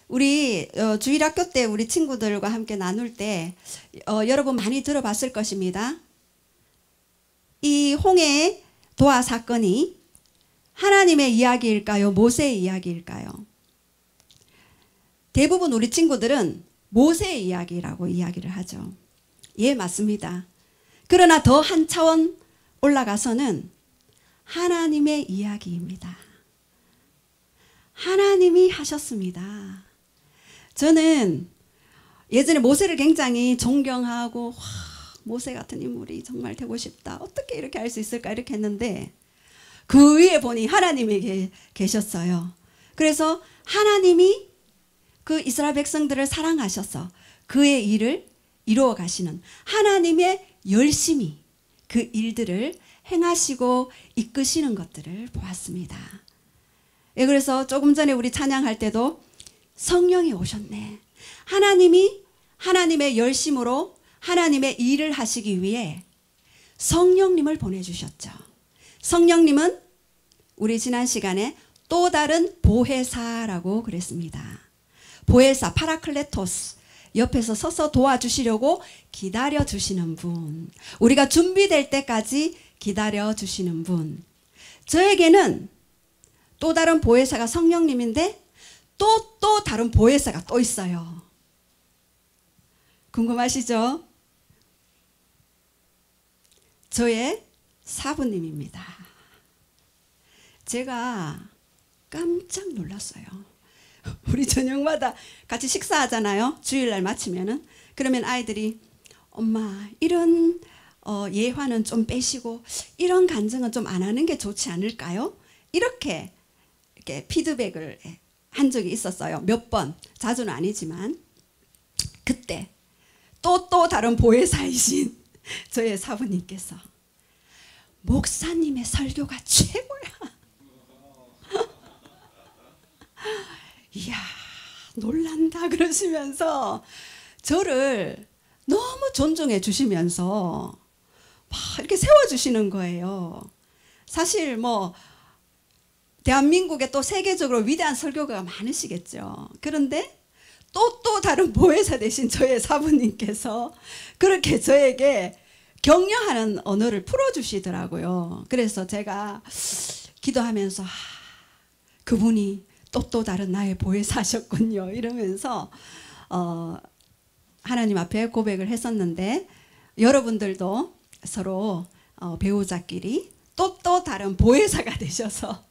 우리 주일학교 때 우리 친구들과 함께 나눌 때 여러분 많이 들어봤을 것입니다. 이 홍해 도하 사건이 하나님의 이야기일까요? 모세의 이야기일까요? 대부분 우리 친구들은 모세의 이야기라고 이야기를 하죠. 예, 맞습니다. 그러나 더 한 차원 올라가서는 하나님의 이야기입니다. 하나님이 하셨습니다. 저는 예전에 모세를 굉장히 존경하고 모세 같은 인물이 정말 되고 싶다. 어떻게 이렇게 할 수 있을까 이렇게 했는데 그 위에 보니 하나님이 계셨어요. 그래서 하나님이 그 이스라엘 백성들을 사랑하셔서 그의 일을 이루어 가시는 하나님의 열심히 그 일들을 행하시고 이끄시는 것들을 보았습니다. 예, 그래서 조금 전에 우리 찬양할 때도 성령이 오셨네. 하나님이 하나님의 열심으로 하나님의 일을 하시기 위해 성령님을 보내주셨죠. 성령님은 우리 지난 시간에 또 다른 보혜사라고 그랬습니다. 보혜사, 파라클레토스, 옆에서 서서 도와주시려고 기다려주시는 분, 우리가 준비될 때까지 기다려주시는 분. 저에게는 또 다른 보혜사가 성령님인데 또 다른 보혜사가 또 있어요. 궁금하시죠? 저의 사부님입니다. 제가 깜짝 놀랐어요. 우리 저녁마다 같이 식사하잖아요. 주일날 마치면은. 그러면 아이들이 엄마 이런 예화는 좀 빼시고 이런 간증은 좀 안 하는 게 좋지 않을까요? 이렇게 피드백을 한 적이 있었어요. 몇 번. 자주는 아니지만. 그때 또 다른 보혜사이신 저의 사부님께서 목사님의 설교가 최고야. 이야, 놀란다 그러시면서 저를 너무 존중해 주시면서 막 이렇게 세워주시는 거예요. 사실 뭐 대한민국에 또 세계적으로 위대한 설교가가 많으시겠죠. 그런데 또 다른 보혜사 되신 저의 사부님께서 그렇게 저에게 격려하는 언어를 풀어주시더라고요. 그래서 제가 기도하면서 그분이 또 다른 나의 보혜사셨군요 이러면서 하나님 앞에 고백을 했었는데 여러분들도 서로 배우자끼리 또 다른 보혜사가 되셔서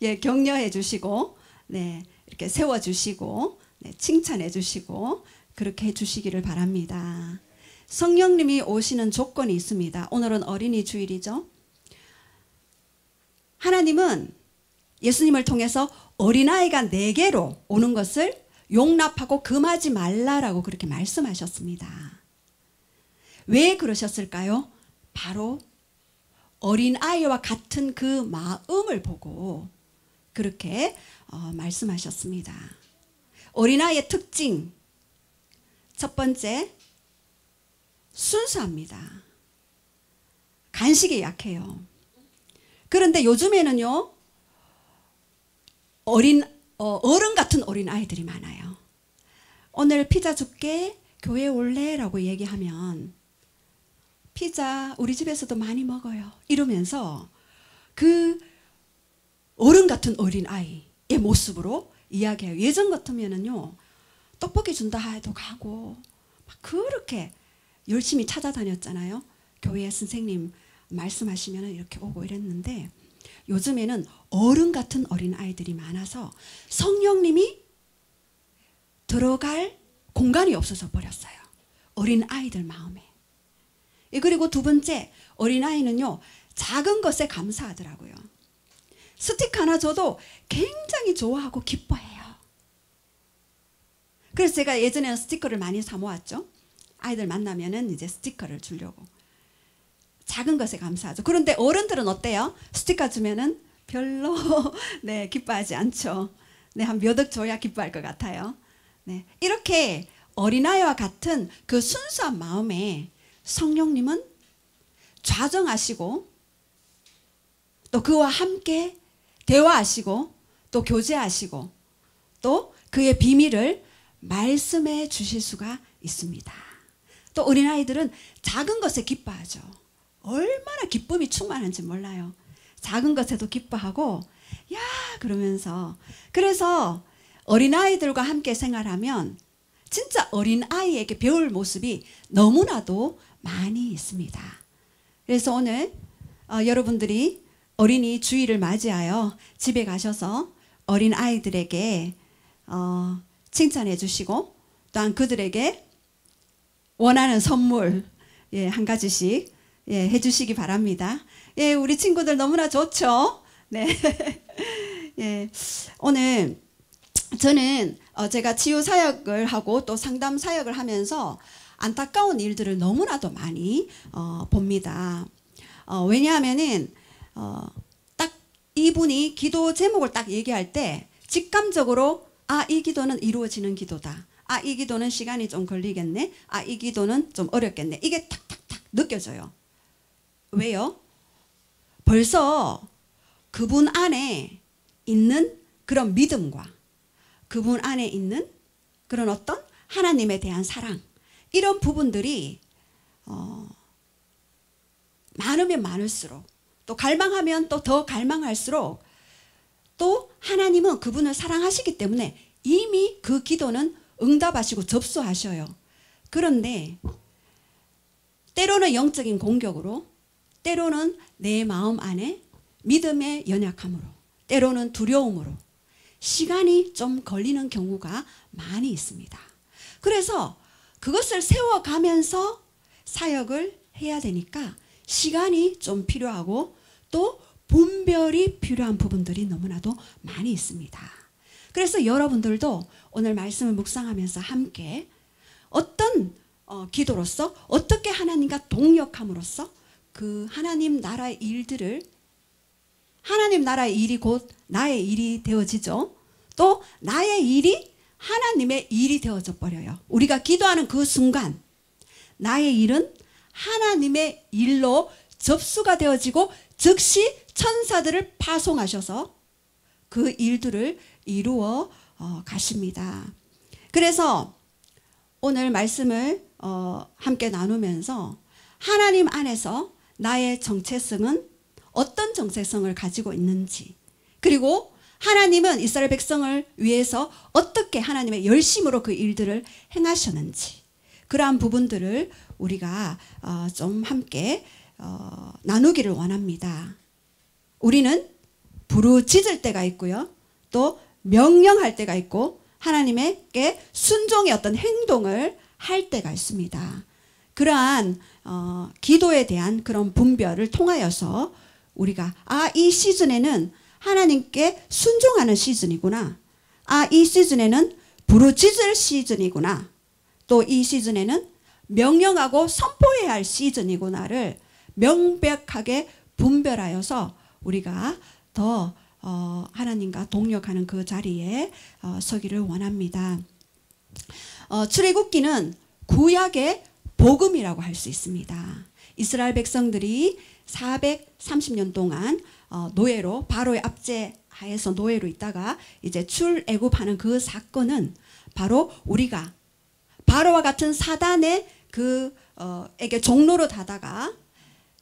예, 격려해 주시고 네, 이렇게 세워 주시고 네, 칭찬해 주시고 그렇게 해 주시기를 바랍니다. 성령님이 오시는 조건이 있습니다. 오늘은 어린이 주일이죠. 하나님은 예수님을 통해서 어린아이가 내게로 오는 것을 용납하고 금하지 말라라고 그렇게 말씀하셨습니다. 왜 그러셨을까요? 바로 어린아이와 같은 그 마음을 보고 그렇게 말씀하셨습니다. 어린아이의 특징 첫 번째, 순수합니다. 간식에 약해요. 그런데 요즘에는요 어른 같은 어린 아이들이 많아요. 오늘 피자 줄게, 교회 올래? 라고 얘기하면 피자 우리 집에서도 많이 먹어요 이러면서 그 어른 같은 어린 아이의 모습으로 이야기해요. 예전 같으면은요 떡볶이 준다 해도 가고 막 그렇게 열심히 찾아다녔잖아요. 교회 선생님 말씀하시면 이렇게 오고 이랬는데 요즘에는 어른 같은 어린 아이들이 많아서 성령님이 들어갈 공간이 없어져 버렸어요. 어린 아이들 마음에. 그리고 두 번째, 어린 아이는요 작은 것에 감사하더라고요. 스티커 하나 줘도 굉장히 좋아하고 기뻐해요. 그래서 제가 예전에는 스티커를 많이 사 모았죠. 아이들 만나면은 이제 스티커를 주려고. 작은 것에 감사하죠. 그런데 어른들은 어때요? 스티커 주면은 별로 네, 기뻐하지 않죠. 네, 한 몇 억 줘야 기뻐할 것 같아요. 네, 이렇게 어린아이와 같은 그 순수한 마음에 성령님은 좌정하시고 또 그와 함께 대화하시고 또 교제하시고 또 그의 비밀을 말씀해 주실 수가 있습니다. 또 어린아이들은 작은 것에 기뻐하죠. 얼마나 기쁨이 충만한지 몰라요. 작은 것에도 기뻐하고 야 그러면서, 그래서 어린아이들과 함께 생활하면 진짜 어린아이에게 배울 모습이 너무나도 많이 있습니다. 그래서 오늘 여러분들이 어린이 주일을 맞이하여 집에 가셔서 어린아이들에게 칭찬해 주시고, 또한 그들에게 원하는 선물 한 가지씩 해주시기 바랍니다. 우리 친구들 너무나 좋죠? 네. 오늘 저는 제가 치유 사역을 하고 또 상담 사역을 하면서 안타까운 일들을 너무나도 많이 봅니다. 왜냐하면은 딱 이분이 기도 제목을 딱 얘기할 때 직감적으로 이 기도는 이루어지는 기도다. 이 기도는 시간이 좀 걸리겠네. 이 기도는 좀 어렵겠네. 이게 탁탁탁 느껴져요. 왜요? 벌써 그분 안에 있는 그런 믿음과 그분 안에 있는 그런 어떤 하나님에 대한 사랑, 이런 부분들이 많으면 많을수록, 또 갈망하면 또 더 갈망할수록, 또 하나님은 그분을 사랑하시기 때문에 이미 그 기도는 응답하시고 접수하셔요. 그런데 때로는 영적인 공격으로, 때로는 내 마음 안에 믿음의 연약함으로, 때로는 두려움으로 시간이 좀 걸리는 경우가 많이 있습니다. 그래서 그것을 세워가면서 사역을 해야 되니까 시간이 좀 필요하고 또 분별이 필요한 부분들이 너무나도 많이 있습니다. 그래서 여러분들도 오늘 말씀을 묵상하면서 함께 어떤 기도로서, 어떻게 하나님과 동역함으로써 그 하나님 나라의 일들을, 하나님 나라의 일이 곧 나의 일이 되어지죠. 또 나의 일이 하나님의 일이 되어져 버려요. 우리가 기도하는 그 순간 나의 일은 하나님의 일로 접수가 되어지고 즉시 천사들을 파송하셔서 그 일들을 이루어 가십니다. 그래서 오늘 말씀을 함께 나누면서 하나님 안에서 나의 정체성은 어떤 정체성을 가지고 있는지, 그리고 하나님은 이스라엘 백성을 위해서 어떻게 하나님의 열심으로 그 일들을 행하셨는지, 그러한 부분들을 우리가 좀 함께 나누기를 원합니다. 우리는 부르짖을 때가 있고요, 또 명령할 때가 있고 하나님께 순종의 어떤 행동을 할 때가 있습니다. 그러한 기도에 대한 그런 분별을 통하여서 우리가 이 시즌에는 하나님께 순종하는 시즌이구나, 이 시즌에는 부르짖을 시즌이구나, 또 이 시즌에는 명령하고 선포해야 할 시즌이구나를 명백하게 분별하여서 우리가 더 하나님과 동역하는 그 자리에 서기를 원합니다. 출애굽기는 구약의 복음이라고 할 수 있습니다. 이스라엘 백성들이 430년 동안 노예로, 바로의 압제하에서 노예로 있다가 이제 출애굽하는 그 사건은 바로 우리가 바로와 같은 사단의 에게 종로로 다다가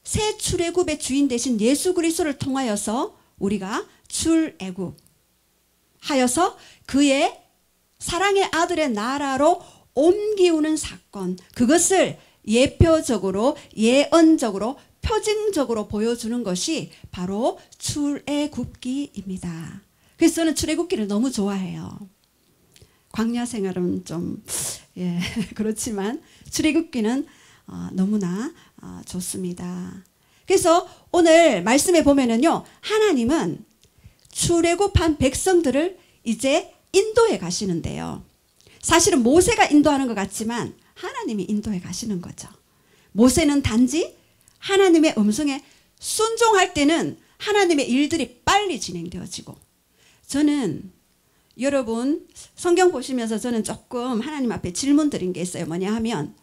새 출애굽의 주인 되신 예수 그리스도를 통하여서 우리가 출애굽 하여서 그의 사랑의 아들의 나라로 옮기우는 사건, 그것을 예표적으로, 예언적으로, 표징적으로 보여주는 것이 바로 출애굽기입니다. 그래서 저는 출애굽기를 너무 좋아해요. 광야 생활은 좀 그렇지만 출애굽기는 너무나 좋습니다. 그래서 오늘 말씀에 보면은요, 하나님은 출애굽한 백성들을 이제 인도해 가시는데요. 사실은 모세가 인도하는 것 같지만 하나님이 인도해 가시는 거죠. 모세는 단지 하나님의 음성에 순종할 때는 하나님의 일들이 빨리 진행되어지고, 저는 여러분 성경 보시면서 저는 조금 하나님 앞에 질문 드린 게 있어요. 뭐냐 하면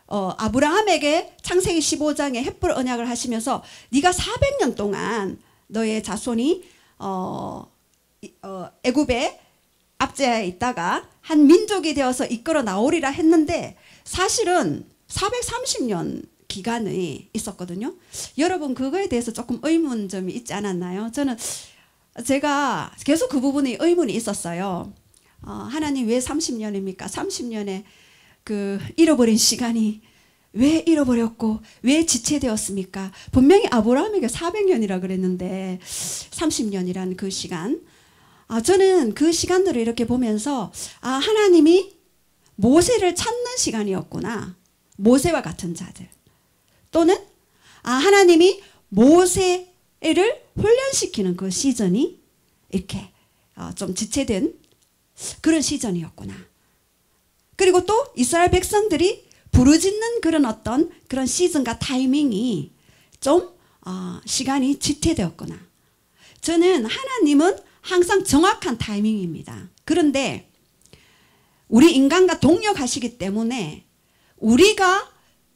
아브라함에게 창세기 15장에 햇불 언약을 하시면서 네가 400년 동안 너의 자손이 애굽에 압제하에 있다가 한 민족이 되어서 이끌어 나오리라 했는데 사실은 430년 기간이 있었거든요. 여러분 그거에 대해서 조금 의문점이 있지 않았나요? 제가 계속 그 부분에 의문이 있었어요. 하나님 왜 30년입니까? 30년에 그 잃어버린 시간이 왜 잃어버렸고 왜 지체되었습니까? 분명히 아브라함에게 400년이라 그랬는데 30년이란 그 시간. 저는 그 시간들을 이렇게 보면서 하나님이 모세를 찾는 시간이었구나. 모세와 같은 자들. 또는 하나님이 모세를 훈련시키는 그 시즌이 이렇게 좀 지체된 그런 시즌이었구나. 그리고 또 이스라엘 백성들이 부르짖는 그런 시즌과 타이밍이 좀 시간이 지체되었구나. 저는 하나님은 항상 정확한 타이밍입니다. 그런데 우리 인간과 동력하시기 때문에 우리가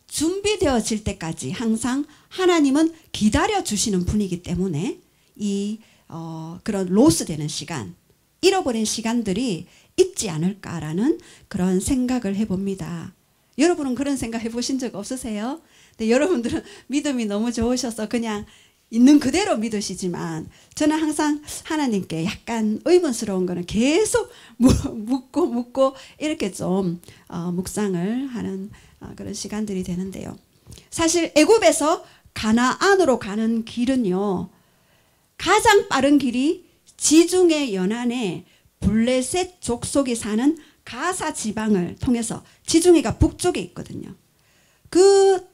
준비되어질 때까지 항상 하나님은 기다려 주시는 분이기 때문에 그런 로스되는 시간, 잃어버린 시간들이 있지 않을까라는 그런 생각을 해봅니다. 여러분은 그런 생각 해보신 적 없으세요? 근데 여러분들은 믿음이 너무 좋으셔서 그냥 있는 그대로 믿으시지만 저는 항상 하나님께 약간 의문스러운 거는 계속 묻고 이렇게 좀 묵상을 하는 그런 시간들이 되는데요. 사실 애굽에서 가나안으로 가는 길은요. 가장 빠른 길이 지중해 연안에 블레셋 족속이 사는 가사 지방을 통해서 지중해가 북쪽에 있거든요. 그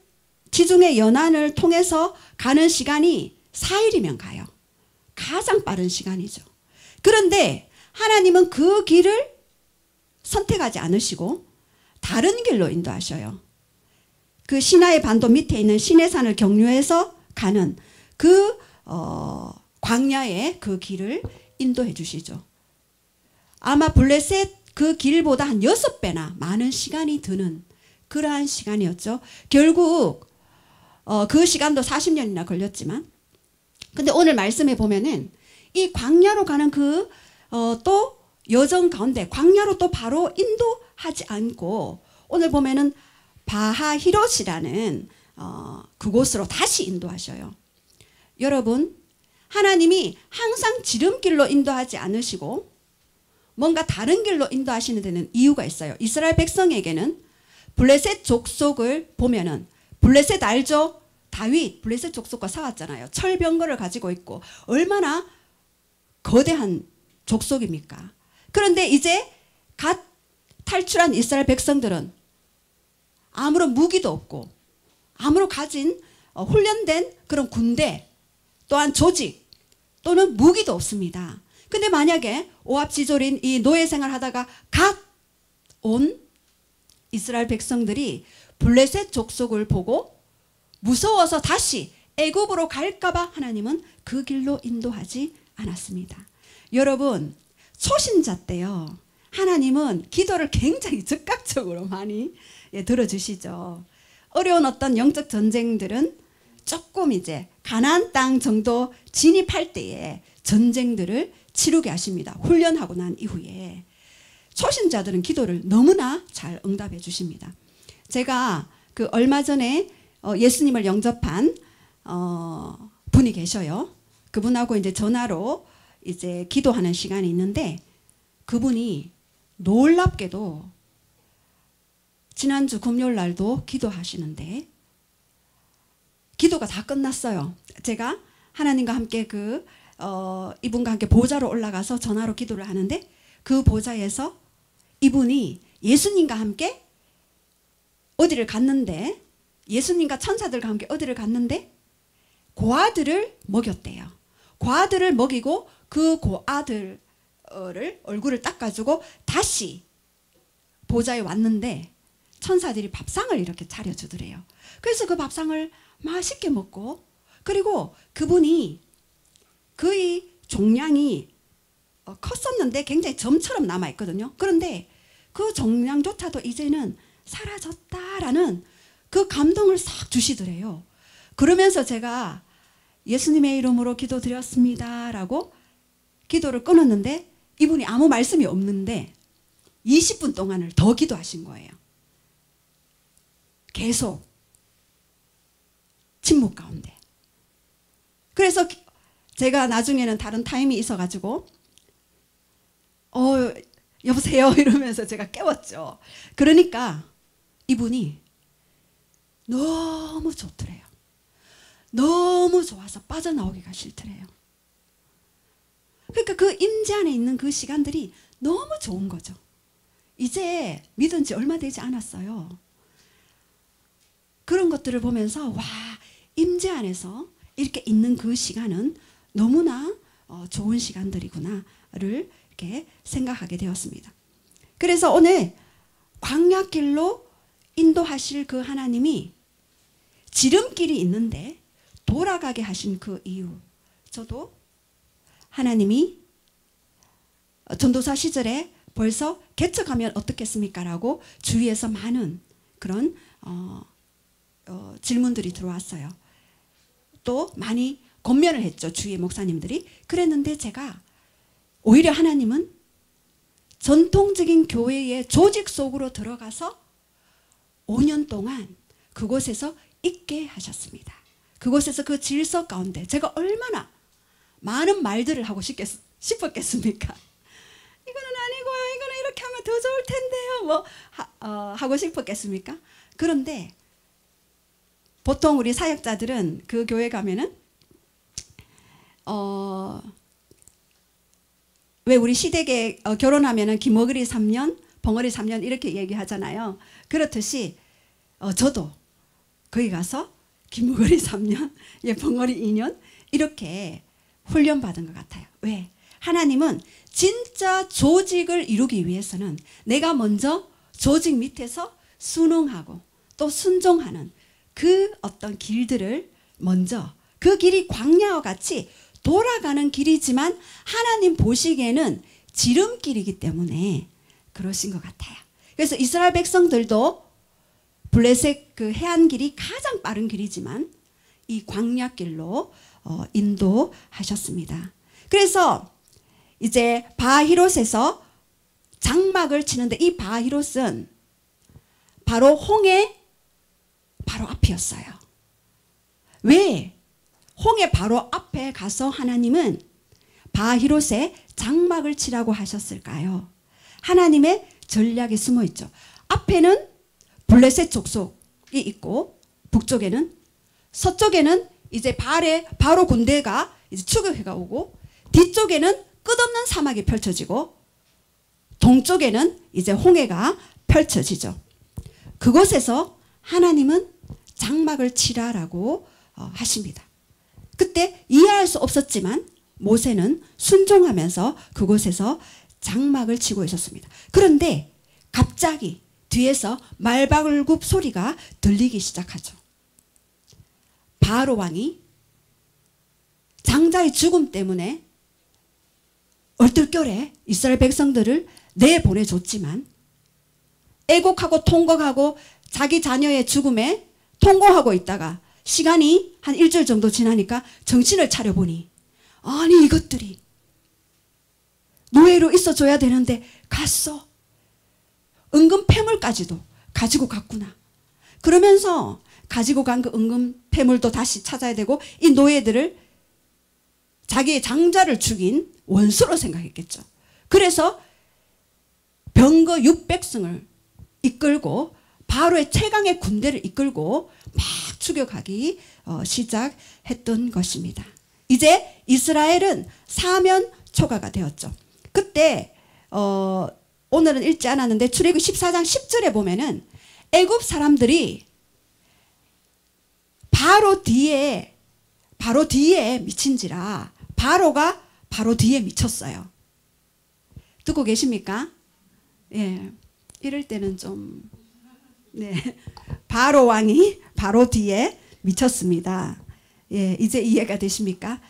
지중해 연안을 통해서 가는 시간이 4일이면 가요. 가장 빠른 시간이죠. 그런데 하나님은 그 길을 선택하지 않으시고 다른 길로 인도하셔요. 그 시나이 반도 밑에 있는 시내산을 경유해서 가는 그 광야의 그 길을 인도해 주시죠. 아마 블레셋 그 길보다 한 6배나 많은 시간이 드는 그러한 시간이었죠. 결국 그 시간도 40년이나 걸렸지만 근데 오늘 말씀에 보면은 이 광야로 가는 또 여정 가운데 광야로 또 바로 인도하지 않고 오늘 보면은 바하히롯이라는 그곳으로 다시 인도하셔요. 여러분 하나님이 항상 지름길로 인도하지 않으시고 뭔가 다른 길로 인도하시는 데는 이유가 있어요. 이스라엘 백성에게는 블레셋 족속을 보면은 블레셋 알죠? 다윗 블레셋 족속과 싸웠잖아요. 철병거를 가지고 있고 얼마나 거대한 족속입니까? 그런데 이제 갓 탈출한 이스라엘 백성들은 아무런 무기도 없고 아무런 가진 훈련된 그런 군대 또한 조직 또는 무기도 없습니다. 근데 만약에 오합지졸인 이 노예 생활 하다가 갓 온 이스라엘 백성들이 블레셋 족속을 보고 무서워서 다시 애굽으로 갈까봐 하나님은 그 길로 인도하지 않았습니다. 여러분 초신자 때요. 하나님은 기도를 굉장히 즉각적으로 많이 들어주시죠. 어려운 어떤 영적 전쟁들은 조금 이제 가나안 땅 정도 진입할 때에 전쟁들을 치르게 하십니다. 훈련하고 난 이후에. 초신자들은 기도를 너무나 잘 응답해 주십니다. 제가 그 얼마 전에 예수님을 영접한 분이 계셔요. 그분하고 이제 전화로 이제 기도하는 시간이 있는데 그분이 놀랍게도 지난주 금요일 날도 기도하시는데 기도가 다 끝났어요. 제가 하나님과 함께 이분과 함께 보좌로 올라가서 전화로 기도를 하는데 그 보좌에서 이분이 예수님과 함께 어디를 갔는데 예수님과 천사들과 함께 어디를 갔는데 고아들을 먹였대요. 고아들을 먹이고 그 고아들을 얼굴을 닦아주고 다시 보좌에 왔는데 천사들이 밥상을 이렇게 차려주더래요. 그래서 그 밥상을 맛있게 먹고 그리고 그분이 그의 종양이 컸었는데 굉장히 점처럼 남아있거든요. 그런데 그 종양조차도 이제는 사라졌다라는 그 감동을 싹 주시더래요. 그러면서 제가 예수님의 이름으로 기도드렸습니다 라고 기도를 끊었는데 이분이 아무 말씀이 없는데 20분 동안을 더 기도하신 거예요. 계속 침묵 가운데. 그래서 제가 나중에는 다른 타임이 있어가지고 여보세요 이러면서 제가 깨웠죠. 그러니까 이분이 너무 좋더래요. 너무 좋아서 빠져나오기가 싫더래요. 그러니까 그 임재 안에 있는 그 시간들이 너무 좋은 거죠. 이제 믿은 지 얼마 되지 않았어요. 그런 것들을 보면서 와, 임재 안에서 이렇게 있는 그 시간은 너무나 좋은 시간들이구나를 이렇게 생각하게 되었습니다. 그래서 오늘 광야길로 인도하실 그 하나님이 지름길이 있는데 돌아가게 하신 그 이유, 저도 하나님이 전도사 시절에 벌써 개척하면 어떻겠습니까? 라고 주위에서 많은 그런 질문들이 들어왔어요. 또 많이 권면을 했죠. 주위의 목사님들이. 그랬는데 제가 오히려 하나님은 전통적인 교회의 조직 속으로 들어가서 5년 동안 그곳에서 있게 하셨습니다. 그곳에서 그 질서 가운데 제가 얼마나 많은 말들을 하고 싶었겠습니까? 이거는 아니고요. 이거는 이렇게 하면 더 좋을 텐데요. 하고 싶었겠습니까? 그런데 보통 우리 사역자들은 그 교회 가면은 왜 우리 시댁에 결혼하면은 기머거리 3년, 벙어리 3년 이렇게 얘기하잖아요. 그렇듯이 저도 거기 가서 기머거리 3년, 벙어리 2년 이렇게 훈련받은 것 같아요. 왜? 하나님은 진짜 조직을 이루기 위해서는 내가 먼저 조직 밑에서 순응하고 또 순종하는 그 어떤 길들을 먼저, 그 길이 광야와 같이 돌아가는 길이지만 하나님 보시기에는 지름길이기 때문에 그러신 것 같아요. 그래서 이스라엘 백성들도 블레셋 그 해안길이 가장 빠른 길이지만 이 광야길로 인도하셨습니다. 그래서 이제 바히롯에서 장막을 치는데 이 바히롯은 바로 홍해 바로 앞이었어요. 왜 홍해 바로 앞에 가서 하나님은 바히롯에 장막을 치라고 하셨을까요? 하나님의 전략이 숨어 있죠. 앞에는 블레셋 족속이 있고 북쪽에는, 서쪽에는 이제 바로 군대가 이제 추격해가 오고, 뒤쪽에는 끝없는 사막이 펼쳐지고, 동쪽에는 이제 홍해가 펼쳐지죠. 그곳에서 하나님은 장막을 치라라고 하십니다. 그때 이해할 수 없었지만 모세는 순종하면서 그곳에서 장막을 치고 있었습니다. 그런데 갑자기 뒤에서 말발굽 소리가 들리기 시작하죠. 바로 왕이 장자의 죽음 때문에 얼떨결에 이스라엘 백성들을 내보내줬지만 애곡하고 통곡하고 자기 자녀의 죽음에 통곡하고 있다가 시간이 한 일주일 정도 지나니까 정신을 차려보니 아니 이것들이 노예로 있어줘야 되는데 갔어. 은금 폐물까지도 가지고 갔구나. 그러면서 가지고 간 그 은금 폐물도 다시 찾아야 되고 이 노예들을 자기의 장자를 죽인 원수로 생각했겠죠. 그래서 병거 600승을 이끌고 바로의 최강의 군대를 이끌고 막 추격하기 시작했던 것입니다. 이제 이스라엘은 사면 초가가 되었죠. 그때 오늘은 읽지 않았는데 출애굽 14장 10절에 보면은 애굽 사람들이 바로 뒤에 미친지라 바로가 바로 뒤에 미쳤어요. 듣고 계십니까? 예, 이럴 때는 좀 바로 왕이 바로 뒤에 미쳤습니다. 예, 이제 이해가 되십니까?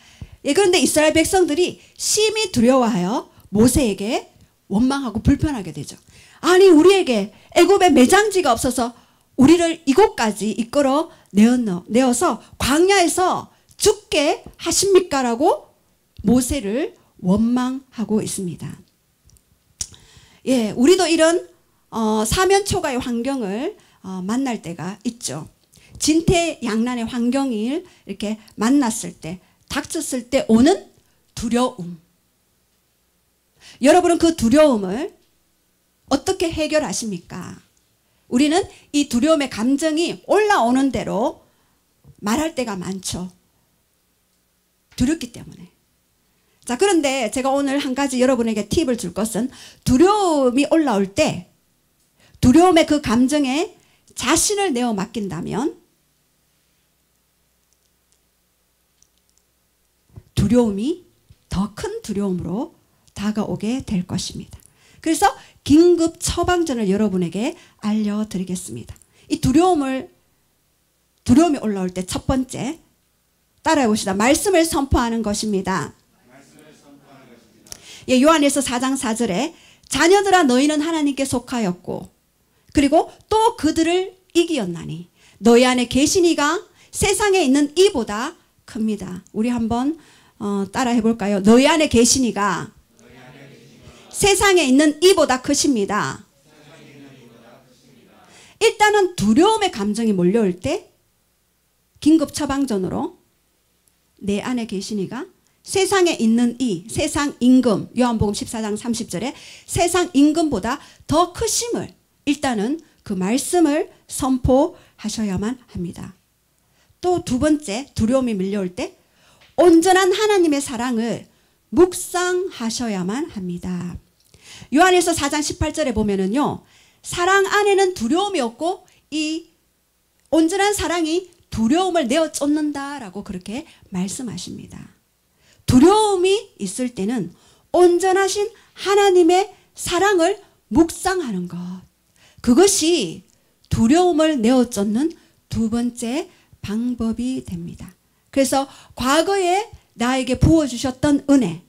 예, 그런데 이스라엘 백성들이 심히 두려워하여 모세에게 원망하고 불편하게 되죠. 아니 우리에게 애굽에 매장지가 없어서 우리를 이곳까지 이끌어 내어서 광야에서 죽게 하십니까? 라고 모세를 원망하고 있습니다. 예, 우리도 이런 사면 초가의 환경을 만날 때가 있죠. 진퇴양난의 환경을 이렇게 만났을 때, 닥쳤을 때 오는 두려움. 여러분은 그 두려움을 어떻게 해결하십니까? 우리는 이 두려움의 감정이 올라오는 대로 말할 때가 많죠. 두렵기 때문에. 자, 그런데 제가 오늘 한 가지 여러분에게 팁을 줄 것은, 두려움이 올라올 때 두려움의 그 감정에 자신을 내어 맡긴다면 두려움이 더 큰 두려움으로 다가오게 될 것입니다. 그래서 긴급 처방전을 여러분에게 알려드리겠습니다. 이 두려움이 올라올 때 첫 번째, 따라해 봅시다. 말씀을 선포하는 것입니다. 예, 요한일서 4장 4절에 자녀들아 너희는 하나님께 속하였고 그리고 또 그들을 이기었나니 너희 안에 계신 이가 세상에 있는 이보다 큽니다. 우리 한번 따라해 볼까요? 너희 안에 계신 이가 세상에 있는 이보다 크십니다. 일단은 두려움의 감정이 몰려올 때 긴급 처방전으로 내 안에 계신 이가 세상에 있는 이, 세상 임금, 요한복음 14장 30절에 세상 임금보다 더 크심을, 일단은 그 말씀을 선포하셔야만 합니다. 또 두 번째, 두려움이 밀려올 때 온전한 하나님의 사랑을 묵상하셔야만 합니다. 요한일서 4장 18절에 보면은요, 사랑 안에는 두려움이 없고 이 온전한 사랑이 두려움을 내어 쫓는다라고 그렇게 말씀하십니다. 두려움이 있을 때는 온전하신 하나님의 사랑을 묵상하는 것, 그것이 두려움을 내어 쫓는 두 번째 방법이 됩니다. 그래서 과거에 나에게 부어주셨던 은혜,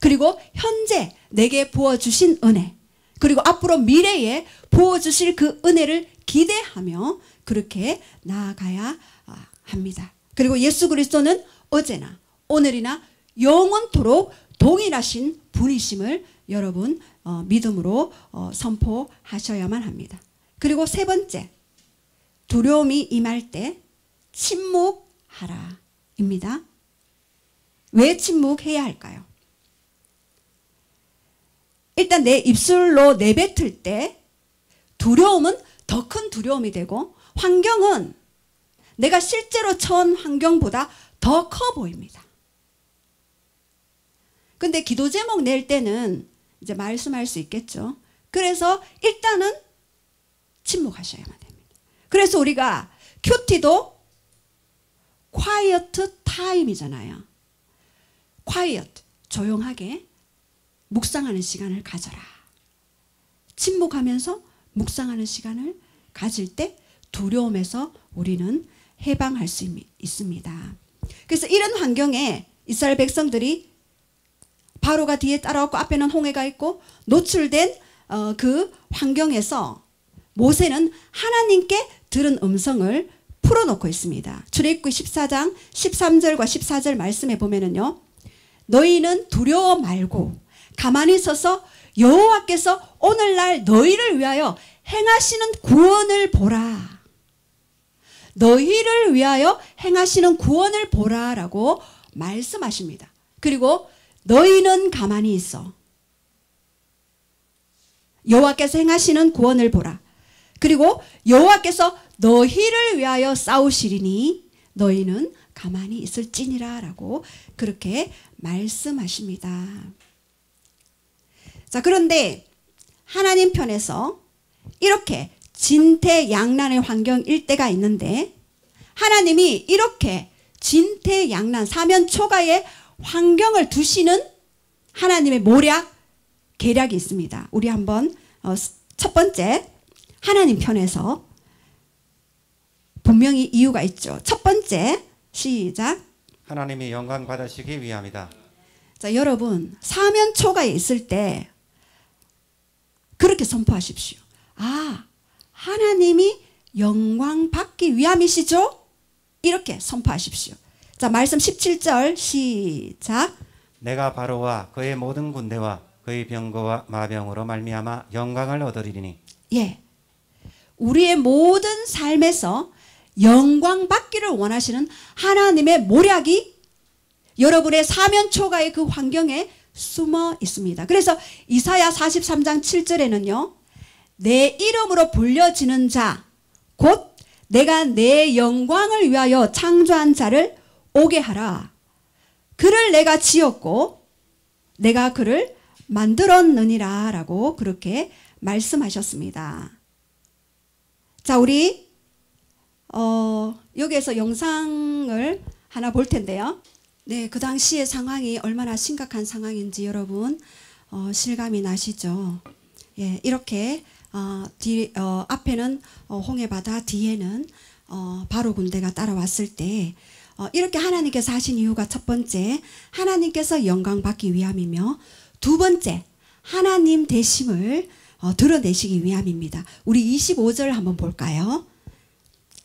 그리고 현재 내게 부어주신 은혜, 그리고 앞으로 미래에 부어주실 그 은혜를 기대하며 그렇게 나아가야 합니다. 그리고 예수 그리스도는 어제나 오늘이나 영원토록 동일하신 분이심을 여러분 믿음으로 선포하셔야만 합니다. 그리고 세 번째, 두려움이 임할 때 침묵하라 입니다. 왜 침묵해야 할까요? 일단 내 입술로 내뱉을 때 두려움은 더 큰 두려움이 되고 환경은 내가 실제로 처한 환경보다 더 커 보입니다. 근데 기도 제목 낼 때는 이제 말씀할 수 있겠죠. 그래서 일단은 침묵하셔야만 됩니다. 그래서 우리가 큐티도 quiet time이잖아요. quiet, 조용하게 묵상하는 시간을 가져라. 침묵하면서 묵상하는 시간을 가질 때 두려움에서 우리는 해방할 수 있습니다. 그래서 이런 환경에 이스라엘 백성들이 바로가 뒤에 따라왔고 앞에는 홍해가 있고 노출된 그 환경에서 모세는 하나님께 들은 음성을 풀어놓고 있습니다. 출애굽기 14장 13절과 14절 말씀에 보면은요, 너희는 두려워 말고 가만히 서서 여호와께서 오늘날 너희를 위하여 행하시는 구원을 보라. 너희를 위하여 행하시는 구원을 보라라고 말씀하십니다. 그리고 너희는 가만히 있어. 여호와께서 행하시는 구원을 보라. 그리고 여호와께서 너희를 위하여 싸우시리니 너희는 가만히 있을지니라 라고 그렇게 말씀하십니다. 자, 그런데 하나님 편에서 이렇게 진퇴양난의 환경일 때가 있는데 하나님이 이렇게 진퇴양난 사면초가의 환경을 두시는 하나님의 모략, 계략이 있습니다. 우리 한번 첫 번째, 하나님 편에서 분명히 이유가 있죠. 첫 번째, 시작. 하나님이 영광 받으시기 위함이다. 자, 여러분 사면초가에 있을 때 그렇게 선포하십시오. 아, 하나님이 영광 받기 위함이시죠? 이렇게 선포하십시오. 자, 말씀 17절 시작. 내가 바로와 그의 모든 군대와 그의 병거와 마병으로 말미암아 영광을 얻으리니. 예, 우리의 모든 삶에서 영광 받기를 원하시는 하나님의 모략이 여러분의 사면초가의 그 환경에 숨어 있습니다. 그래서 이사야 43장 7절에는요. 내 이름으로 불려지는 자, 곧 내가 내 영광을 위하여 창조한 자를 오게 하라. 그를 내가 지었고 내가 그를 만들었느니라 라고 그렇게 말씀하셨습니다. 자, 우리 여기에서 영상을 하나 볼 텐데요. 네, 그 당시의 상황이 얼마나 심각한 상황인지 여러분 실감이 나시죠? 예, 이렇게 앞에는 홍해바다, 뒤에는 바로 군대가 따라왔을 때 이렇게 하나님께서 하신 이유가 첫 번째, 하나님께서 영광 받기 위함이며 두 번째, 하나님 되심을 드러내시기 위함입니다. 우리 25절 한번 볼까요?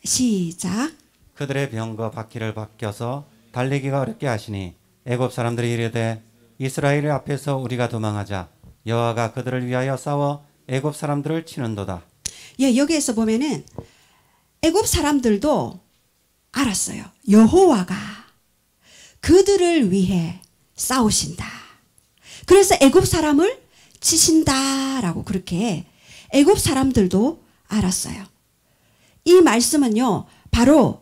시작. 그들의 병거 바퀴를 벗겨서 달리기가 어렵게 하시니 애굽 사람들이 이르되 이스라엘 앞에서 우리가 도망하자. 여호와가 그들을 위하여 싸워 애굽 사람들을 치는도다. 예, 여기에서 보면은 애굽 사람들도 알았어요. 여호와가 그들을 위해 싸우신다. 그래서 애굽 사람을 치신다라고 그렇게 애굽 사람들도 알았어요. 이 말씀은요, 바로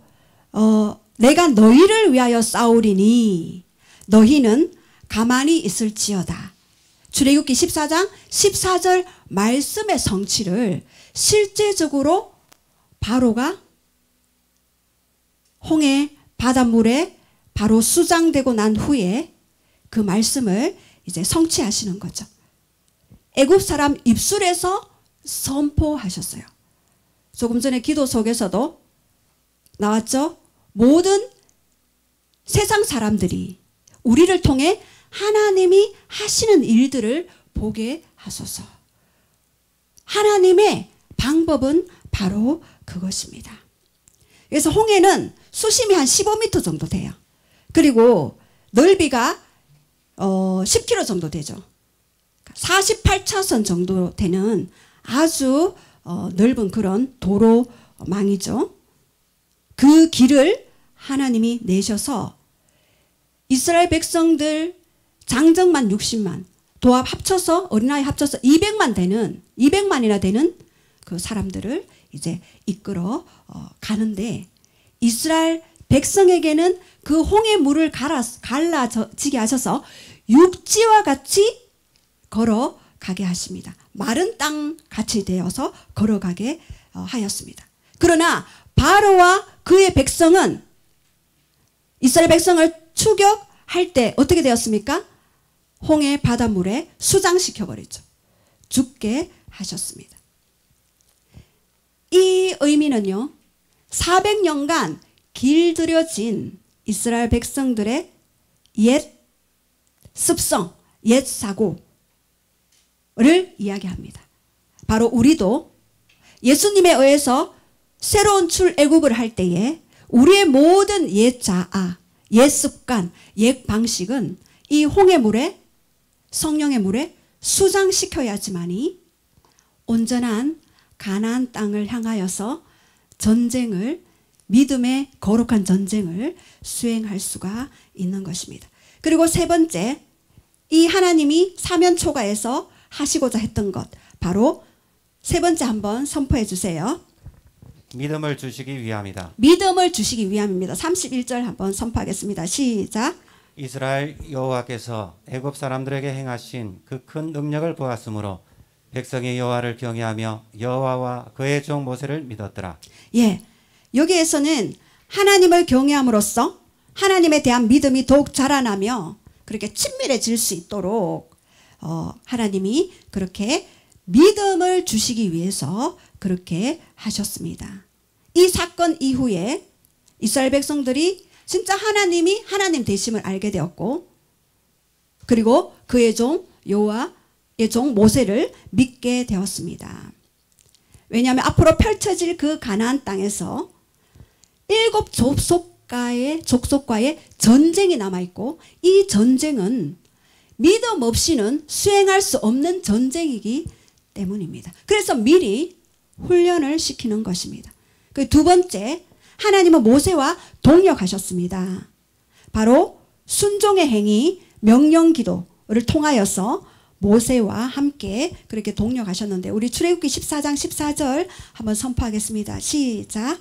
내가 너희를 위하여 싸우리니 너희는 가만히 있을지어다. 출애굽기 14장 14절 말씀의 성취를 실제적으로 바로가 홍해 바닷물에 바로 수장되고 난 후에 그 말씀을 이제 성취하시는 거죠. 애굽 사람 입술에서 선포하셨어요. 조금 전에 기도 속에서도 나왔죠. 모든 세상 사람들이 우리를 통해 하나님이 하시는 일들을 보게 하소서. 하나님의 방법은 바로 그것입니다. 그래서 홍해는 수심이 한 15m 정도 돼요. 그리고 넓이가 10km 정도 되죠. 48차선 정도 되는 아주 넓은 그런 도로망이죠. 그 길을 하나님이 내셔서 이스라엘 백성들 장정만 60만, 도합 합쳐서 어린아이 합쳐서 200만이나 되는 그 사람들을 이제 이끌어 가는데 이스라엘 백성에게는 그 홍해 물을 갈라지게 하셔서 육지와 같이 걸어가게 하십니다. 마른 땅 같이 되어서 걸어가게 하였습니다. 그러나 바로와 그의 백성은 이스라엘 백성을 추격할 때 어떻게 되었습니까? 홍해 바닷물에 수장시켜버리죠. 죽게 하셨습니다. 이 의미는요, 400년간 길들여진 이스라엘 백성들의 옛 습성, 옛 사고를 이야기합니다. 바로 우리도 예수님에 의해서 새로운 출애굽을 할 때에 우리의 모든 옛 자아, 옛 습관, 옛 방식은 이 홍해물에, 성령의 물에 수장시켜야지만이 온전한 가나안 땅을 향하여서 전쟁을, 믿음의 거룩한 전쟁을 수행할 수가 있는 것입니다. 그리고 세 번째, 이 하나님이 사면초가에서 하시고자 했던 것, 바로 세 번째 한번 선포해 주세요. 믿음을 주시기 위함이다. 믿음을 주시기 위함입니다. 31절 한번 선포하겠습니다. 시작. 이스라엘 여호와께서 애굽 사람들에게 행하신 그 큰 능력을 보았으므로 백성이 여호와를 경외하며 여호와와 그의 종 모세를 믿었더라. 예, 여기에서는 하나님을 경외함으로써 하나님에 대한 믿음이 더욱 자라나며 그렇게 친밀해질 수 있도록 하나님이 그렇게 믿음을 주시기 위해서 그렇게 하셨습니다. 이 사건 이후에 이스라엘 백성들이 진짜 하나님이 하나님 되심을 알게 되었고, 그리고 그의 종 여호와의 종 모세를 믿게 되었습니다. 왜냐하면 앞으로 펼쳐질 그 가나안 땅에서 7 족속과의 전쟁이 남아있고, 이 전쟁은 믿음 없이는 수행할 수 없는 전쟁이기 때문입니다. 그래서 미리 훈련을 시키는 것입니다. 그 두 번째, 하나님은 모세와 동역하셨습니다. 바로 순종의 행위, 명령기도를 통하여서 모세와 함께 그렇게 동역하셨는데, 우리 출애굽기 14장 14절 한번 선포하겠습니다. 시작.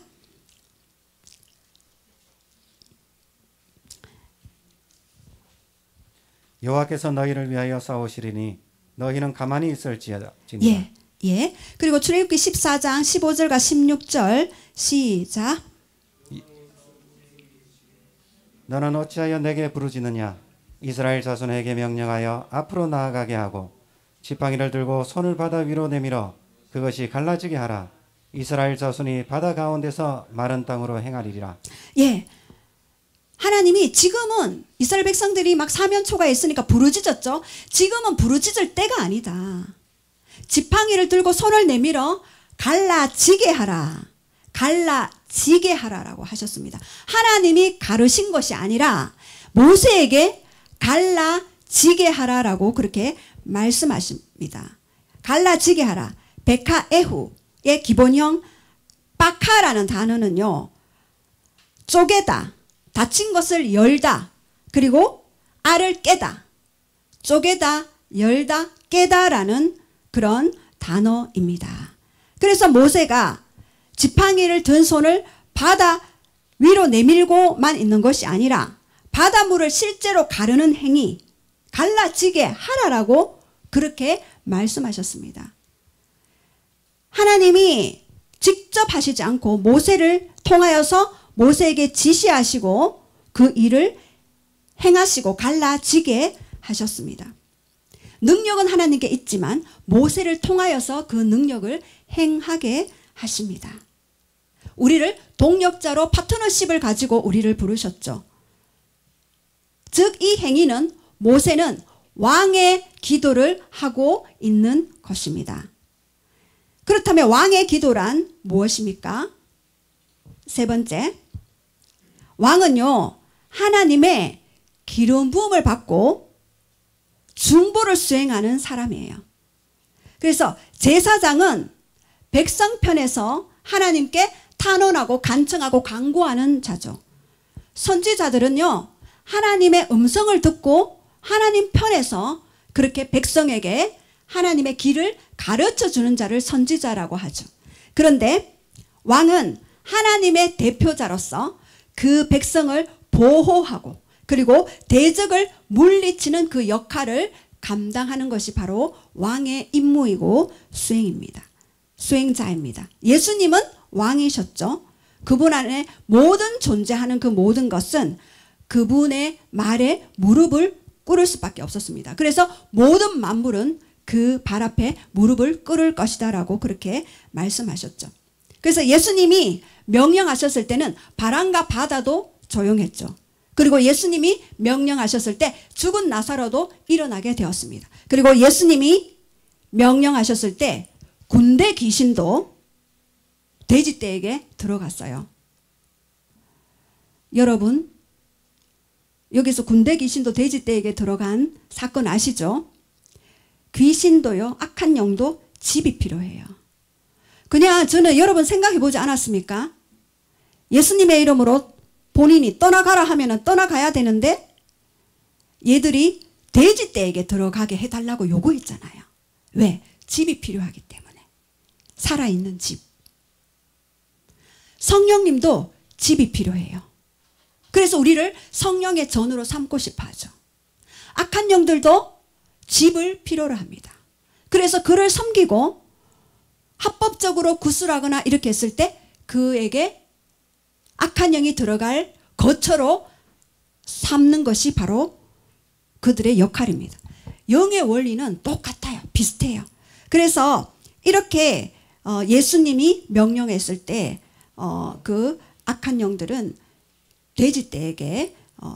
여호와께서 너희를 위하여 싸우시리니 너희는 가만히 있을지어다. 예, 예. 그리고 출애굽기 14장 15절과 16절 시작. 너는 어찌하여 내게 부르짖느냐? 이스라엘 자손에게 명령하여 앞으로 나아가게 하고 지팡이를 들고 손을 바다 위로 내밀어 그것이 갈라지게 하라. 이스라엘 자손이 바다 가운데서 마른 땅으로 행하리라. 예. 하나님이 지금은 이스라엘 백성들이 막 사면초가에 있으니까 부르짖었죠. 지금은 부르짖을 때가 아니다. 지팡이를 들고 손을 내밀어 갈라지게 하라. 갈라지게 하라라고 하셨습니다. 하나님이 가르신 것이 아니라 모세에게 갈라지게 하라라고 그렇게 말씀하십니다. 갈라지게 하라. 베카에후의 기본형 바카라는 단어는요, 쪼개다, 닫힌 것을 열다, 그리고 알을 깨다, 쪼개다, 열다, 깨다라는 그런 단어입니다. 그래서 모세가 지팡이를 든 손을 바다 위로 내밀고만 있는 것이 아니라 바닷물을 실제로 가르는 행위, 갈라지게 하라라고 그렇게 말씀하셨습니다. 하나님이 직접 하시지 않고 모세를 통하여서 모세에게 지시하시고 그 일을 행하시고 갈라지게 하셨습니다. 능력은 하나님께 있지만 모세를 통하여서 그 능력을 행하게 하십니다. 우리를 동역자로 파트너십을 가지고 우리를 부르셨죠. 즉 이 행위는 모세는 왕의 기도를 하고 있는 것입니다. 그렇다면 왕의 기도란 무엇입니까? 세 번째, 왕은요 하나님의 기름 부음을 받고 중보를 수행하는 사람이에요. 그래서 제사장은 백성 편에서 하나님께 탄원하고 간청하고 간구하는 자죠. 선지자들은요 하나님의 음성을 듣고 하나님 편에서 그렇게 백성에게 하나님의 길을 가르쳐 주는 자를 선지자라고 하죠. 그런데 왕은 하나님의 대표자로서 그 백성을 보호하고 그리고 대적을 물리치는 그 역할을 감당하는 것이 바로 왕의 임무이고 수행입니다. 수행자입니다. 예수님은 왕이셨죠. 그분 안에 모든 존재하는 그 모든 것은 그분의 말에 무릎을 꿇을 수밖에 없었습니다. 그래서 모든 만물은 그 발 앞에 무릎을 꿇을 것이다 라고 그렇게 말씀하셨죠. 그래서 예수님이 명령하셨을 때는 바람과 바다도 조용했죠. 그리고 예수님이 명령하셨을 때 죽은 나사로도 일어나게 되었습니다. 그리고 예수님이 명령하셨을 때 군대 귀신도 돼지떼에게 들어갔어요. 여러분, 여기서 군대 귀신도 돼지떼에게 들어간 사건 아시죠? 귀신도요, 악한 영도 집이 필요해요. 그냥 저는 여러분 생각해 보지 않았습니까? 예수님의 이름으로 본인이 떠나가라 하면 떠나가야 되는데 얘들이 돼지떼에게 들어가게 해달라고 요구했잖아요. 왜? 집이 필요하기 때문에. 살아있는 집. 성령님도 집이 필요해요. 그래서 우리를 성령의 전으로 삼고 싶어 하죠. 악한 영들도 집을 필요로 합니다. 그래서 그를 섬기고 합법적으로 구술하거나 이렇게 했을 때 그에게 악한 영이 들어갈 거처로 삼는 것이 바로 그들의 역할입니다. 영의 원리는 똑같아요. 비슷해요. 그래서 이렇게 예수님이 명령했을 때 그 악한 영들은 돼지떼에게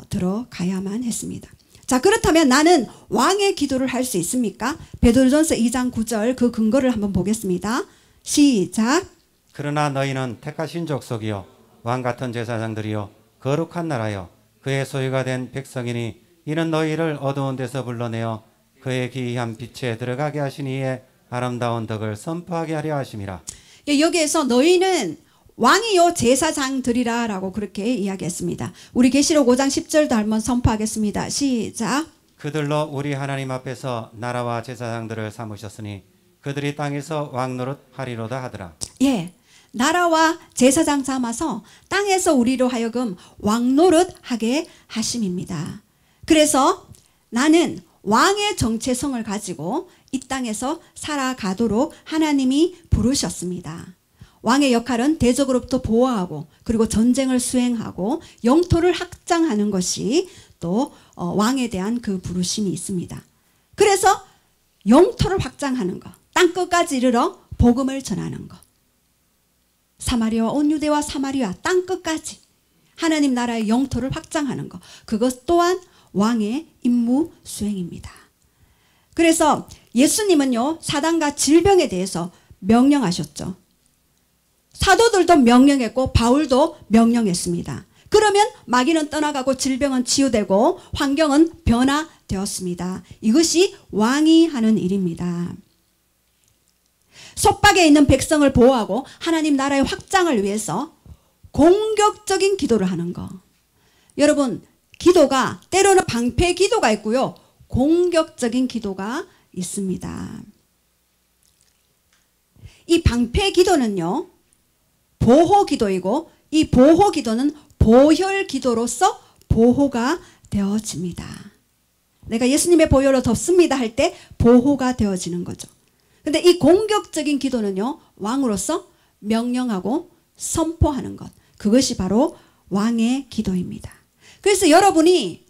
들어가야만 했습니다. 자, 그렇다면 나는 왕의 기도를 할 수 있습니까? 베드로전서 2장 9절 그 근거를 한번 보겠습니다. 시작. 그러나 너희는 택하신 족속이요 왕 같은 제사장들이요 거룩한 나라요 그의 소유가 된 백성이니 이는 너희를 어두운 데서 불러내어 그의 기이한 빛에 들어가게 하신 이의 아름다운 덕을 선포하게 하려 하심이라. 예, 여기에서 너희는 왕이요 제사장들이라 라고 그렇게 이야기했습니다. 우리 계시록 5장 10절도 한번 선포하겠습니다. 시작. 그들로 우리 하나님 앞에서 나라와 제사장들을 삼으셨으니 그들이 땅에서 왕노릇 하리로다 하더라. 예, 나라와 제사장 삼아서 땅에서 우리로 하여금 왕노릇 하게 하심입니다. 그래서 나는 왕의 정체성을 가지고 이 땅에서 살아가도록 하나님이 부르셨습니다. 왕의 역할은 대적으로부터 보호하고 그리고 전쟁을 수행하고 영토를 확장하는 것이 또 왕에 대한 그 부르심이 있습니다. 그래서 영토를 확장하는 것, 땅끝까지 이르러 복음을 전하는 것, 사마리아와 온 유대와 사마리아 땅끝까지 하나님 나라의 영토를 확장하는 것, 그것 또한 왕의 임무 수행입니다. 그래서 예수님은요 사단과 질병에 대해서 명령하셨죠. 사도들도 명령했고 바울도 명령했습니다. 그러면 마귀는 떠나가고 질병은 치유되고 환경은 변화되었습니다. 이것이 왕이 하는 일입니다. 속박에 있는 백성을 보호하고 하나님 나라의 확장을 위해서 공격적인 기도를 하는 거. 여러분, 기도가 때로는 방패 기도가 있고요, 공격적인 기도가 있습니다. 이 방패 기도는요 보호 기도이고 이 보호 기도는 보혈 기도로서 보호가 되어집니다. 내가 예수님의 보혈로 덮습니다 할 때 보호가 되어지는 거죠. 근데 이 공격적인 기도는요 왕으로서 명령하고 선포하는 것, 그것이 바로 왕의 기도입니다. 그래서 여러분이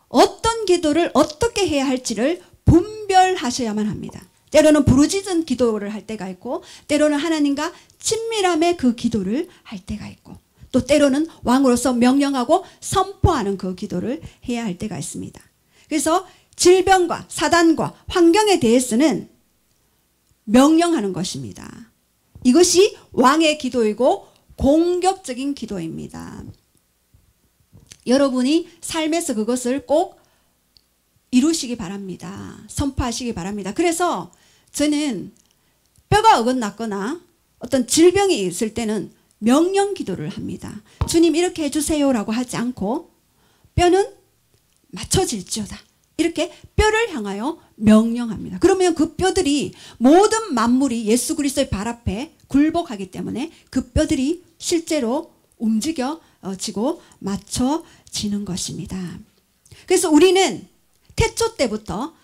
어떤 기도를 어떻게 해야 할지를 분별하셔야만 합니다. 때로는 부르짖은 기도를 할 때가 있고 때로는 하나님과 친밀함의 그 기도를 할 때가 있고 또 때로는 왕으로서 명령하고 선포하는 그 기도를 해야 할 때가 있습니다. 그래서 질병과 사단과 환경에 대해서는 명령하는 것입니다. 이것이 왕의 기도이고 공격적인 기도입니다. 여러분이 삶에서 그것을 꼭 이루시기 바랍니다. 선포하시기 바랍니다. 그래서 저는 뼈가 어긋났거나 어떤 질병이 있을 때는 명령 기도를 합니다. 주님 이렇게 해주세요라고 하지 않고 뼈는 맞춰질지어다, 이렇게 뼈를 향하여 명령합니다. 그러면 그 뼈들이, 모든 만물이 예수 그리스도의 발 앞에 굴복하기 때문에 그 뼈들이 실제로 움직여지고 맞춰지는 것입니다. 그래서 우리는 태초 때부터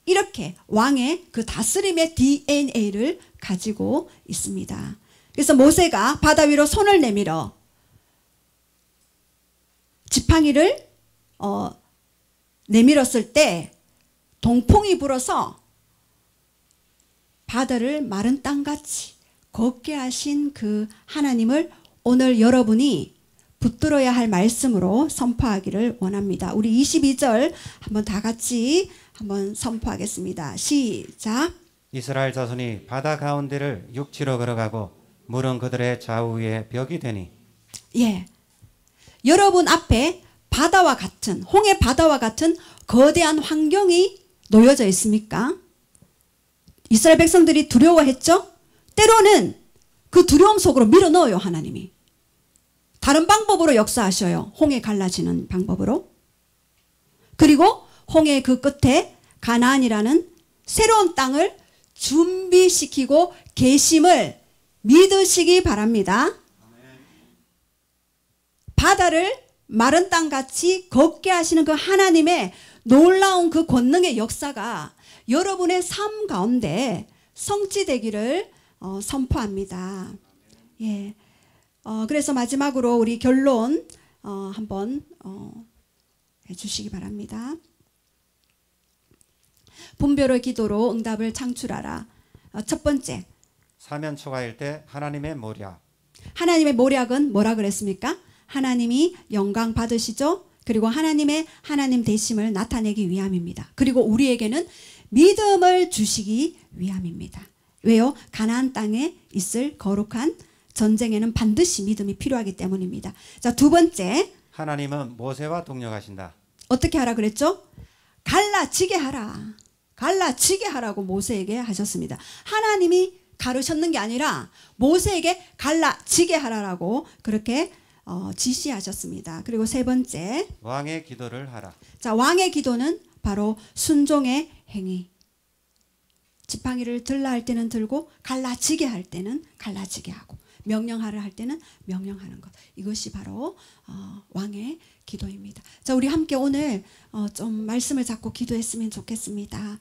이렇게 왕의 그 다스림의 DNA를 가지고 있습니다. 그래서 모세가 바다 위로 손을 내밀어 지팡이를 내밀었을 때 동풍이 불어서 바다를 마른 땅같이 걷게 하신 그 하나님을 오늘 여러분이 붙들어야 할 말씀으로 선포하기를 원합니다. 우리 22절 한번 다 같이 한번 선포하겠습니다. 시작. 이스라엘 자손이 바다 가운데를 육지로 걸어가고 물은 그들의 좌우에 벽이 되니. 예, 여러분 앞에 바다와 같은, 홍해 바다와 같은 거대한 환경이 놓여져 있습니까? 이스라엘 백성들이 두려워했죠? 때로는 그 두려움 속으로 밀어넣어요, 하나님이. 다른 방법으로 역사하셔요. 홍해 갈라지는 방법으로. 그리고 홍해 그 끝에 가나안이라는 새로운 땅을 준비시키고 계심을 믿으시기 바랍니다. 바다를 마른 땅같이 걷게 하시는 그 하나님의 놀라운 그 권능의 역사가 여러분의 삶 가운데 성취되기를 선포합니다. 예. 그래서 마지막으로 우리 결론 한번 해주시기 바랍니다. 분별의 기도로 응답을 창출하라. 첫 번째, 사면 초가일 때 하나님의 모략. 하나님의 모략은 뭐라 그랬습니까? 하나님이 영광 받으시죠. 그리고 하나님의 하나님 되심을 나타내기 위함입니다. 그리고 우리에게는 믿음을 주시기 위함입니다. 왜요? 가나안 땅에 있을 거룩한 전쟁에는 반드시 믿음이 필요하기 때문입니다. 자, 두 번째, 하나님은 모세와 동력하신다. 어떻게 하라 그랬죠? 갈라지게 하라. 갈라지게 하라고 모세에게 하셨습니다. 하나님이 가르쳤는 게 아니라 모세에게 갈라지게 하라라고 그렇게 지시하셨습니다. 그리고 세 번째, 왕의 기도를 하라. 자, 왕의 기도는 바로 순종의 행위. 지팡이를 들라 할 때는 들고 갈라지게 할 때는 갈라지게 하고 명령하라 할 때는 명령하는 것. 이것이 바로 왕의 기도입니다. 자, 우리 함께 오늘 좀 말씀을 잡고 기도했으면 좋겠습니다.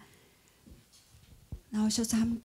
나오셔서 함께